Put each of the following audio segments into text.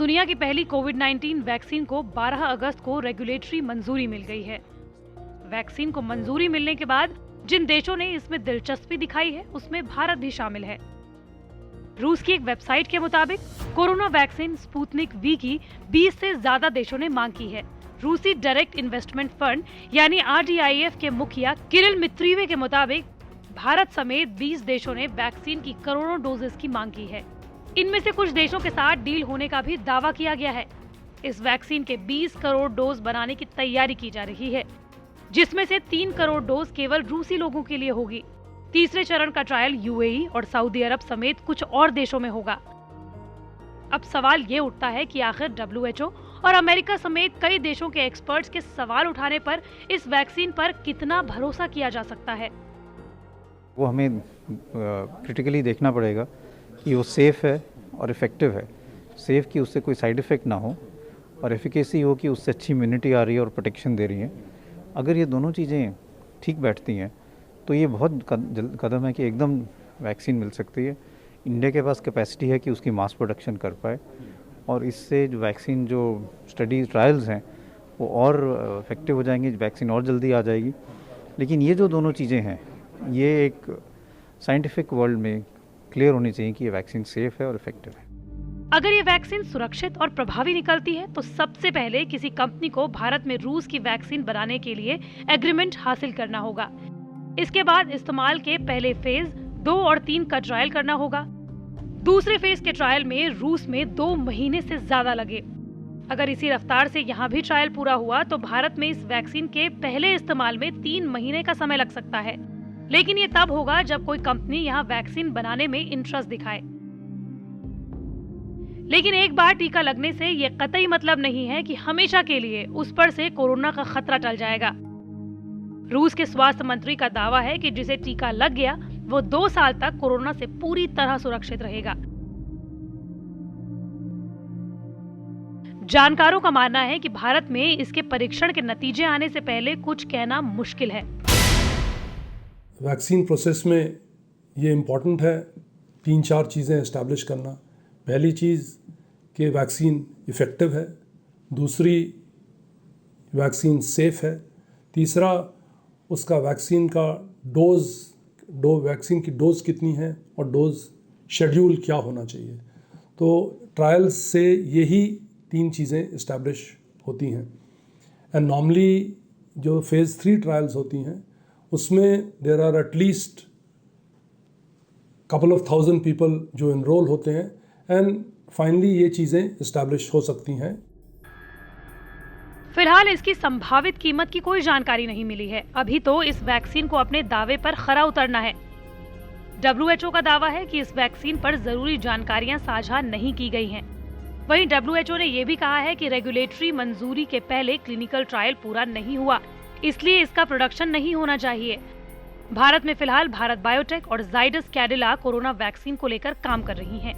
दुनिया की पहली कोविड-19 वैक्सीन को 12 अगस्त को रेगुलेटरी मंजूरी मिल गई है। वैक्सीन को मंजूरी मिलने के बाद जिन देशों ने इसमें दिलचस्पी दिखाई है, उसमें भारत भी शामिल है। रूस की एक वेबसाइट के मुताबिक कोरोना वैक्सीन स्पुतनिक वी की 20 से ज्यादा देशों ने मांग की है। रूसी डायरेक्ट इन्वेस्टमेंट फंड यानी RDIF के मुखिया किरिल मित्रीवे के मुताबिक भारत समेत 20 देशों ने वैक्सीन की करोड़ों डोजेस की मांग की है। इनमें से कुछ देशों के साथ डील होने का भी दावा किया गया है। इस वैक्सीन के 20 करोड़ डोज बनाने की तैयारी की जा रही है, जिसमें से 3 करोड़ डोज केवल रूसी लोगों के लिए होगी। तीसरे चरण का ट्रायल UAE और सऊदी अरब समेत कुछ और देशों में होगा। अब सवाल ये उठता है कि आखिर WHO और अमेरिका समेत कई देशों के एक्सपर्ट्स के सवाल उठाने पर इस वैक्सीन पर कितना भरोसा किया जा सकता है। वो हमें क्रिटिकली देखना पड़ेगा कि वो सेफ़ है और इफ़ेक्टिव है। सेफ़ कि उससे कोई साइड इफ़ेक्ट ना हो और एफिकेसी हो कि उससे अच्छी इम्यूनिटी आ रही है और प्रोटेक्शन दे रही है। अगर ये दोनों चीज़ें ठीक बैठती हैं तो ये बहुत कदम है कि एकदम वैक्सीन मिल सकती है। इंडिया के पास कैपेसिटी है कि उसकी मास प्रोडक्शन कर पाए और इससे जो वैक्सीन जो स्टडी ट्रायल्स हैं वो और इफेक्टिव हो जाएंगे, वैक्सीन और जल्दी आ जाएगी। लेकिन ये जो दोनों चीज़ें हैं ये एक साइंटिफिक वर्ल्ड में क्लियर होनी चाहिए कि ये वैक्सीन सेफ है और इफेक्टिव है। अगर ये वैक्सीन सुरक्षित और प्रभावी निकलती है तो सबसे पहले किसी कंपनी को भारत में रूस की वैक्सीन बनाने के लिए एग्रीमेंट हासिल करना होगा। इसके बाद इस्तेमाल के पहले फेज 2 और 3 का ट्रायल करना होगा। दूसरे फेज के ट्रायल में रूस में 2 महीने से ज्यादा लगे। अगर इसी रफ्तार से यहाँ भी ट्रायल पूरा हुआ तो भारत में इस वैक्सीन के पहले इस्तेमाल में 3 महीने का समय लग सकता है। लेकिन ये तब होगा जब कोई कंपनी यहाँ वैक्सीन बनाने में इंटरेस्ट दिखाए। लेकिन एक बार टीका लगने से ये कतई मतलब नहीं है कि हमेशा के लिए उस पर से कोरोना का खतरा टल जाएगा। रूस के स्वास्थ्य मंत्री का दावा है कि जिसे टीका लग गया वो 2 साल तक कोरोना से पूरी तरह सुरक्षित रहेगा। जानकारों का मानना है कि भारत में इसके परीक्षण के नतीजे आने से पहले कुछ कहना मुश्किल है। वैक्सीन प्रोसेस में ये इम्पॉर्टेंट है 3-4 चीज़ें एस्टैब्लिश करना। पहली चीज़ कि वैक्सीन इफ़ेक्टिव है, दूसरी वैक्सीन सेफ़ है, तीसरा उसका वैक्सीन का वैक्सीन की डोज कितनी है और डोज शेड्यूल क्या होना चाहिए। तो ट्रायल्स से यही 3 चीज़ें इस्टेब्लिश होती हैं। एंड नॉर्मली जो फेज़ 3 ट्रायल्स होती हैं उसमें there are at least couple of thousand people जो इनरोल होते हैं एंड फाइनली ये चीज़ें इस्टेब्लिश हो सकती हैं। फिलहाल इसकी संभावित कीमत की कोई जानकारी नहीं मिली है। अभी तो इस वैक्सीन को अपने दावे पर खरा उतरना है। WHO का दावा है कि इस वैक्सीन पर जरूरी जानकारियां साझा नहीं की गई हैं। वहीं WHO ने यह भी कहा है कि रेगुलेटरी मंजूरी के पहले क्लिनिकल ट्रायल पूरा नहीं हुआ, इसलिए इसका प्रोडक्शन नहीं होना चाहिए। भारत में फिलहाल भारत बायोटेक और जाइडस कैडिला कोरोना वैक्सीन को लेकर काम कर रही हैं।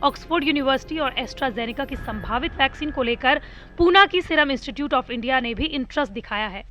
ऑक्सफोर्ड यूनिवर्सिटी और एस्ट्राजेनेका की संभावित वैक्सीन को लेकर पूना की सीरम इंस्टीट्यूट ऑफ इंडिया ने भी इंटरेस्ट दिखाया है।